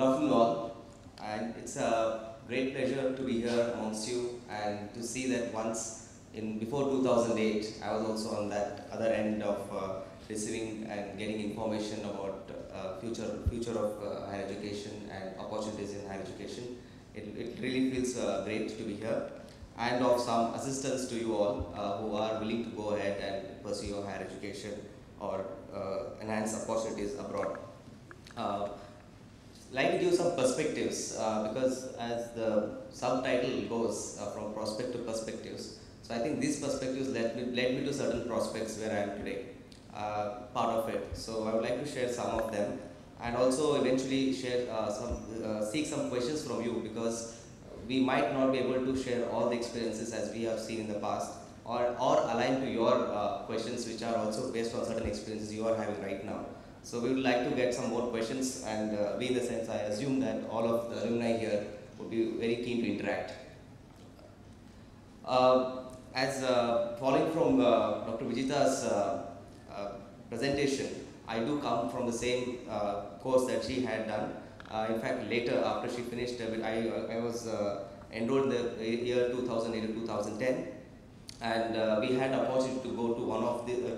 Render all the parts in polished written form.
afternoon all, and it's a great pleasure to be here amongst you and to see that once before 2008 I was also on that other end of receiving and getting information about future of higher education and opportunities in higher education. It really feels great to be here, and of some assistance to you all who are willing to go ahead and pursue your higher education or enhance opportunities abroad. Like to give some perspectives because as the subtitle goes, from prospect to perspectives. So I think these perspectives led me to certain prospects where I am today, part of it. So I would like to share some of them and also eventually share seek some questions from you, because we might not be able to share all the experiences as we have seen in the past, or align to your questions which are also based on certain experiences you are having right now. So we would like to get some more questions, and we, in the sense, I assume that all of the alumni here would be very keen to interact. Following from Dr. Vijita's presentation, I do come from the same course that she had done. In fact, later after she finished, I was enrolled in the year 2008 to 2010, and we had the opportunity to go to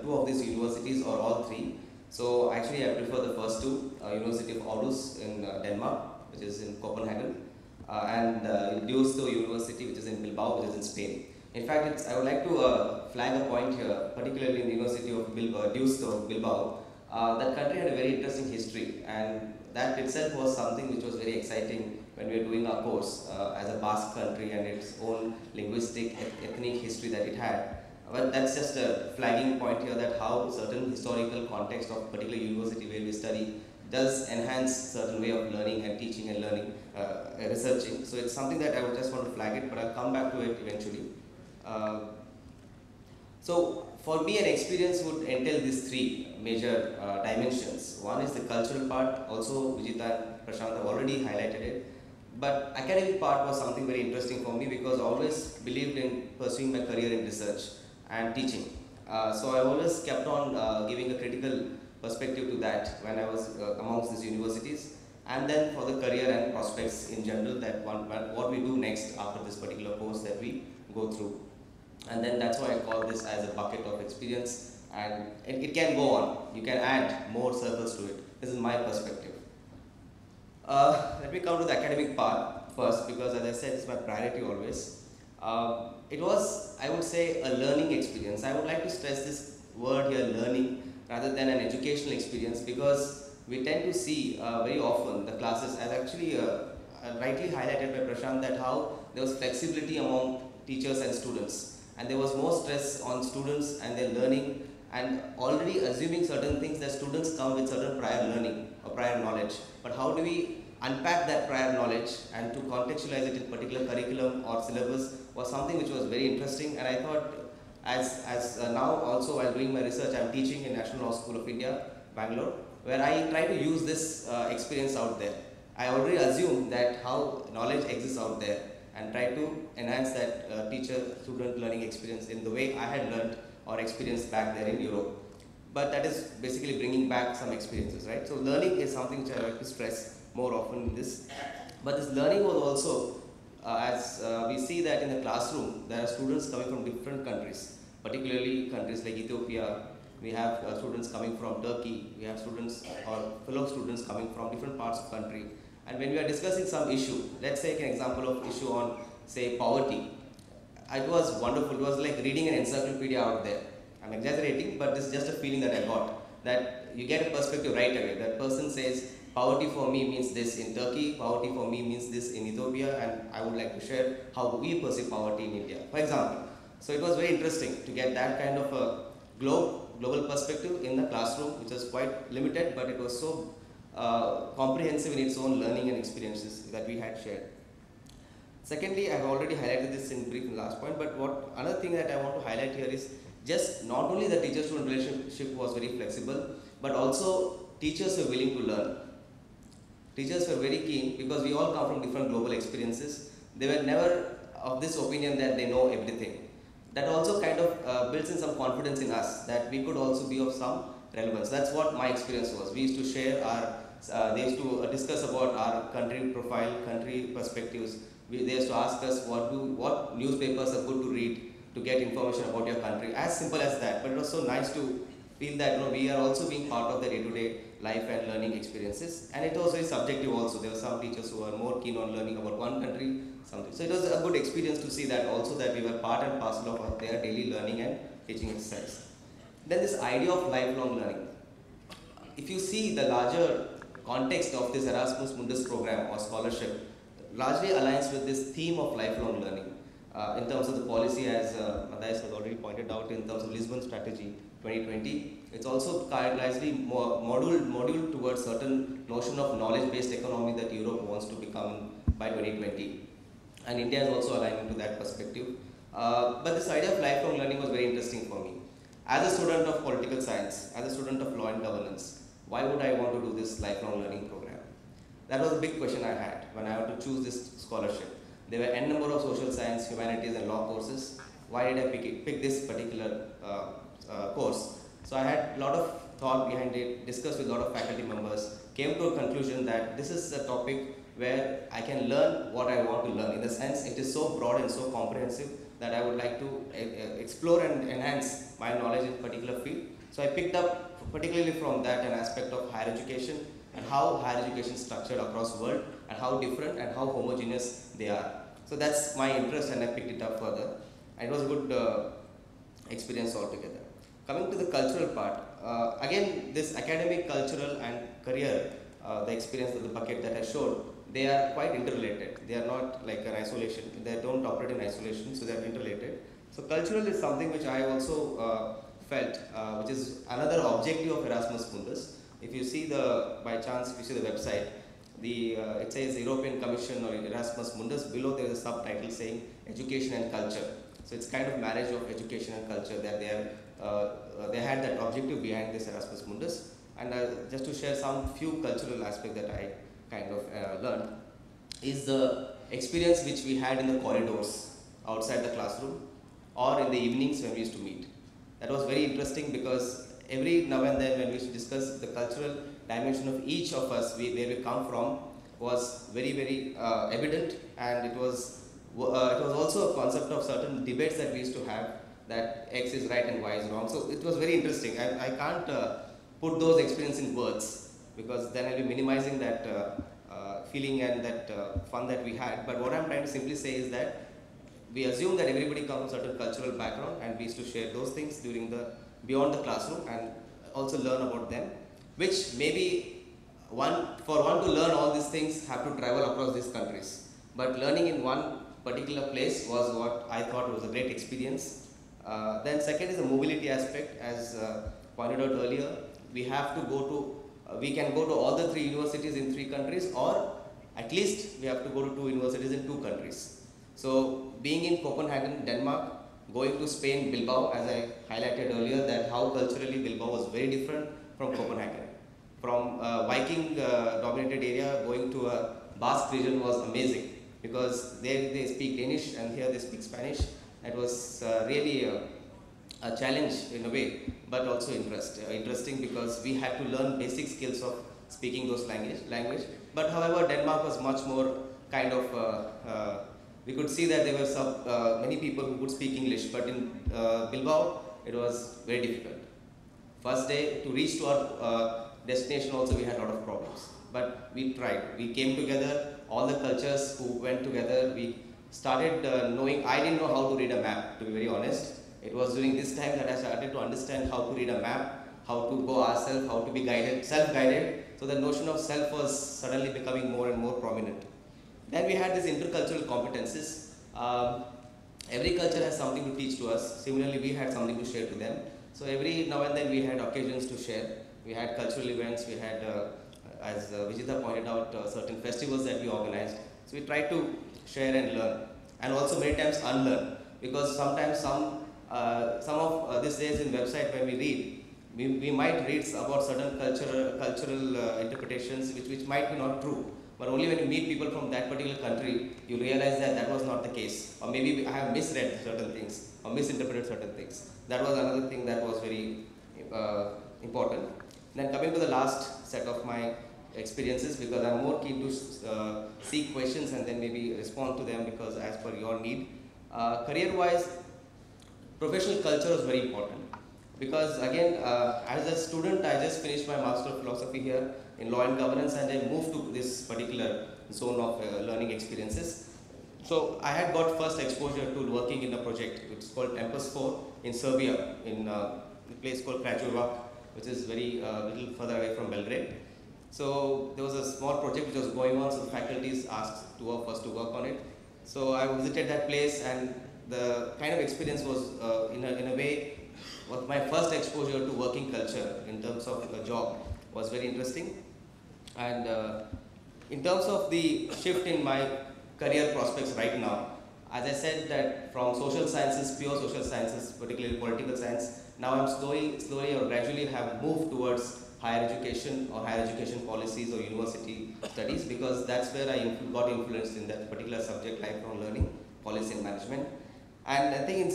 two of these universities, or all three. So actually I prefer the first two, University of Aarhus in Denmark, which is in Copenhagen, and Deusto University, which is in Bilbao, which is in Spain. In fact, I would like to flag a point here, particularly in the University of Deusto, Bilbao. That country had a very interesting history, and that itself was something which was very exciting when we were doing our course as a Basque country and its own linguistic, ethnic history that it had. But that's just a flagging point here, that how certain historical context of a particular university where we study does enhance certain way of learning and teaching and learning, researching. So it's something that I would just want to flag it, but I'll come back to it eventually. So for me, an experience would entail these three major dimensions. One is the cultural part. Also Vijita and Prashanth have already highlighted it. But academic part was something very interesting for me, because I always believed in pursuing my career in research and teaching. So I always kept on giving a critical perspective to that when I was amongst these universities, and then for the career and prospects in general, that what we do next after this particular course that we go through. And then that's why I call this as a bucket of experience, and it can go on. You can add more circles to it. This is my perspective. Let me come to the academic part first, because as I said, it's my priority always. It was, I would say, a learning experience. I would like to stress this word here, learning, rather than an educational experience, because we tend to see very often the classes, as actually rightly highlighted by Prashanth, that how there was flexibility among teachers and students, and there was more stress on students and their learning, and already assuming certain things that students come with certain prior learning or prior knowledge. But how do we unpack that prior knowledge and to contextualize it in particular curriculum or syllabus was something which was very interesting. And I thought, as now also while doing my research, I'm teaching in National Law School of India, Bangalore, where I try to use this experience out there. I already assume that how knowledge exists out there, and try to enhance that teacher-student learning experience in the way I had learned or experienced back there in Europe. But that is basically bringing back some experiences, right? So learning is something which I like to stress more often in this. But this learning was also, as we see that in the classroom, there are students coming from different countries, particularly countries like Ethiopia. We have students coming from Turkey. We have students or fellow students coming from different parts of the country. And when we are discussing some issue, let's take an example of issue on, say, poverty. It was wonderful. It was like reading an encyclopedia out there. I'm exaggerating, but this is just a feeling that I got, that you get a perspective right away. That person says, poverty for me means this in Turkey, poverty for me means this in Ethiopia, and I would like to share how we perceive poverty in India, for example. So it was very interesting to get that kind of a global perspective in the classroom, which was quite limited, but it was so comprehensive in its own learning and experiences that we had shared. Secondly, I have already highlighted this in brief in the last point, but another thing that I want to highlight here is just not only the teacher-student relationship was very flexible, but also teachers were willing to learn. Teachers were very keen, because we all come from different global experiences. They were never of this opinion that they know everything. That also kind of builds in some confidence in us that we could also be of some relevance. That's what my experience was. We used to share our They used to discuss about our country profile, country perspectives. They used to ask us what newspapers are good to read to get information about your country. As simple as that. But it was so nice to feel that we are also being part of the day-to-day life and learning experiences. And it was very subjective also. There were some teachers who were more keen on learning about one country, something. So it was a good experience to see that also, that we were part and parcel of their daily learning and teaching exercise. Then this idea of lifelong learning. If you see the larger context of this Erasmus Mundus program or scholarship, largely aligns with this theme of lifelong learning. In terms of the policy, as Matthias has already pointed out, in terms of Lisbon Strategy 2020, it's also largely module towards certain notion of knowledge-based economy that Europe wants to become by 2020. And India is also aligning to that perspective. But this idea of lifelong learning was very interesting for me. As a student of political science, as a student of law and governance, why would I want to do this lifelong learning program? That was a big question I had when I had to choose this scholarship. There were n number of social science, humanities and law courses. Why did I pick this particular course? So I had a lot of thought behind it, discussed with a lot of faculty members, came to a conclusion that this is a topic where I can learn what I want to learn. In the sense, it is so broad and so comprehensive that I would like to explore and enhance my knowledge in a particular field. So I picked up, particularly from that, an aspect of higher education and how higher education is structured across the world and how different and how homogeneous they are. So that's my interest and I picked it up further. And it was a good experience altogether. Coming to the cultural part, again this academic, cultural and career, the experience of the bucket that I showed, they are quite interrelated. They are not like an isolation. They don't operate in isolation, so they are interrelated. So cultural is something which I also felt, which is another objective of Erasmus Mundus. If you see by chance, if you see the website, it says European Commission or Erasmus Mundus. Below there is a subtitle saying Education and Culture. So it's kind of marriage of education and culture that they had that objective behind this Erasmus Mundus. And just to share some few cultural aspects that I kind of learned is the experience which we had in the corridors outside the classroom or in the evenings when we used to meet. That was very interesting because every now and then when we used to discuss the cultural dimension of each of us, where we come from, was very, very evident, and it was also a concept of certain debates that we used to have, that X is right and Y is wrong. So it was very interesting. I can't put those experiences in words because then I'll be minimizing that feeling and that fun that we had. But what I'm trying to simply say is that we assume that everybody comes from a certain cultural background, and we used to share those things beyond the classroom and also learn about them, which maybe for one to learn all these things have to travel across these countries. But learning in one particular place was what I thought was a great experience. Then second is the mobility aspect. As pointed out earlier, we can go to all the 3 universities in 3 countries, or at least we have to go to 2 universities in 2 countries. So being in Copenhagen, Denmark, going to Spain, Bilbao, as I highlighted earlier, that how culturally Bilbao was very different from Copenhagen. From Viking dominated area, going to a Basque region was amazing because there they speak Danish and here they speak Spanish. It was really a challenge in a way, but also interesting because we had to learn basic skills of speaking those language. But however, Denmark was much more kind of, we could see that there were many people who could speak English, but in Bilbao, it was very difficult. First day to reach to our destination also we had a lot of problems, but we tried. We came together, all the cultures who went together, we started knowing. I didn't know how to read a map, to be very honest. It was during this time that I started to understand how to read a map, how to go ourselves, how to be guided, self-guided. So the notion of self was suddenly becoming more and more prominent. Then we had these intercultural competences. Every culture has something to teach to us. Similarly, we had something to share to them. So every now and then we had occasions to share. We had cultural events, we had, as Vijita pointed out, certain festivals that we organized. So we tried to share and learn, and also many times unlearn, because sometimes some of these days in website when we read, we might read about certain cultural interpretations which might be not true. But only when you meet people from that particular country, you realize that that was not the case. Or maybe I have misread certain things or misinterpreted certain things. That was another thing that was very important. Then coming to the last set of my experiences, because I'm more keen to seek questions and then maybe respond to them because as per your need. Career-wise, professional culture is very important, because again, as a student, I just finished my Master of Philosophy here in Law and Governance, and I moved to this particular zone of learning experiences. So I had got first exposure to working in a project which is called Tempest 4 in Serbia, in a place called Kragujevac, which is very little further away from Belgrade. So there was a small project which was going on, so the faculties asked two of us to work on it. So I visited that place, and the kind of experience was in a way, was my first exposure to working culture in terms of a job was very interesting. And in terms of the shift in my career prospects right now, as I said that from social sciences, pure social sciences, particularly political science, now I'm slowly or gradually have moved towards higher education or higher education policies or university studies, because that's where I got influenced in that particular subject, lifelong learning, policy and management. And I think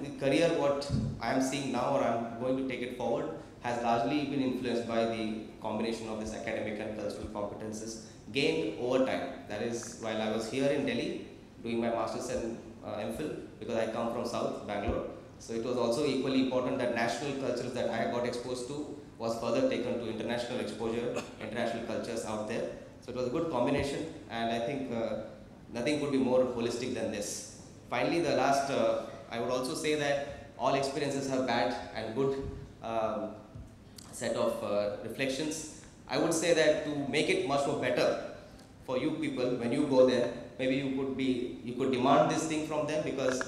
the career what I am seeing now, or I'm going to take it forward, has largely been influenced by the combination of this academic and cultural competences gained over time. That is, while I was here in Delhi doing my Masters and MPhil, because I come from South, Bangalore. So it was also equally important that national cultures that I got exposed to was further taken to international exposure, international cultures out there. So it was a good combination, and I think nothing could be more holistic than this. Finally, the last, I would also say that all experiences have bad and good set of reflections. I would say that to make it much more better for you people, when you go there, maybe you could demand this thing from them, because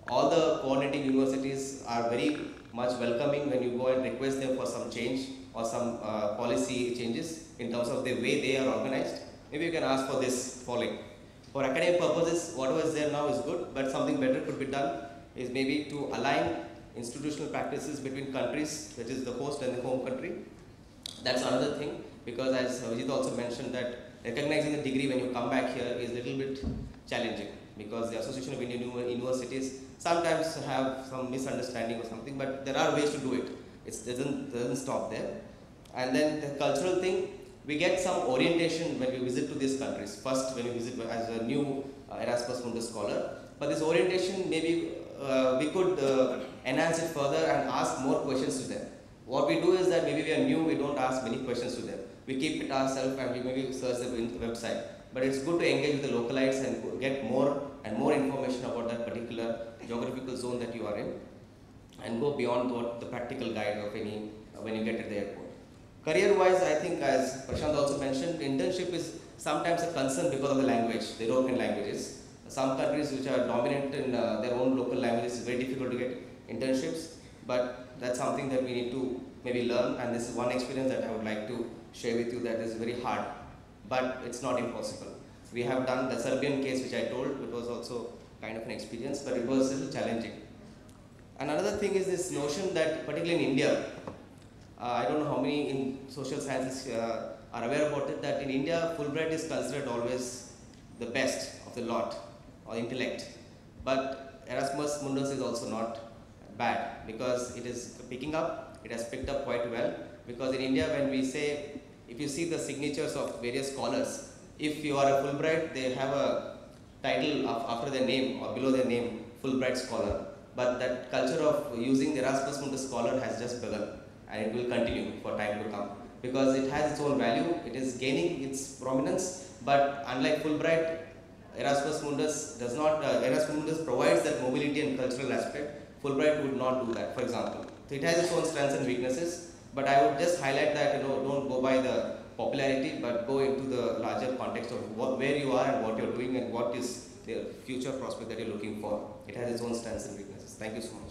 all the coordinating universities are very much welcoming when you go and request them for some change or some policy changes in terms of the way they are organized. Maybe you can ask for this following. For academic purposes, whatever is there now is good, but something better could be done is maybe to align institutional practices between countries, which is the host and the home country. That's another thing, because as Vijita also mentioned, that recognizing the degree when you come back here is a little bit challenging, because the Association of Indian Universities sometimes have some misunderstanding or something, but there are ways to do it. It doesn't stop there. And then the cultural thing, we get some orientation when we visit to these countries. First, when we visit as a new Erasmus Mundus scholar, but this orientation maybe we could enhance it further and ask more questions to them. What we do is that maybe we are new, we don't ask many questions to them. We keep it ourselves and we maybe search the website. But it's good to engage with the localites and get more and more information about that particular geographical zone that you are in, and go beyond what the practical guide of any when you get to the airport. Career-wise, I think as Prashanth also mentioned, internship is sometimes a concern because of the language, the European languages. Some countries which are dominant in their own local languages, is very difficult to get internships, but that's something that we need to maybe learn, and this is one experience that I would like to share with you that is very hard, but it's not impossible. We have done the Serbian case which I told, it was also kind of an experience, but it was a little challenging. And another thing is this notion that, particularly in India, I don't know how many in social sciences are aware about it, that in India, Fulbright is considered always the best of the lot, or intellect. But Erasmus Mundus is also not bad, because it is picking up, it has picked up quite well, because in India when we say, if you see the signatures of various scholars, if you are a Fulbright, they have a title after their name or below their name, Fulbright Scholar. But that culture of using the Erasmus Mundus Scholar has just begun, and it will continue for time to come, because it has its own value, it is gaining its prominence, but unlike Fulbright, Erasmus Mundus does not, Erasmus Mundus provides that mobility and cultural aspect. Fulbright would not do that, for example. So it has its own strengths and weaknesses, but I would just highlight that, don't go by the popularity, but go into the larger context of where you are and what you're doing and what is the future prospect that you're looking for. It has its own strengths and weaknesses. Thank you so much.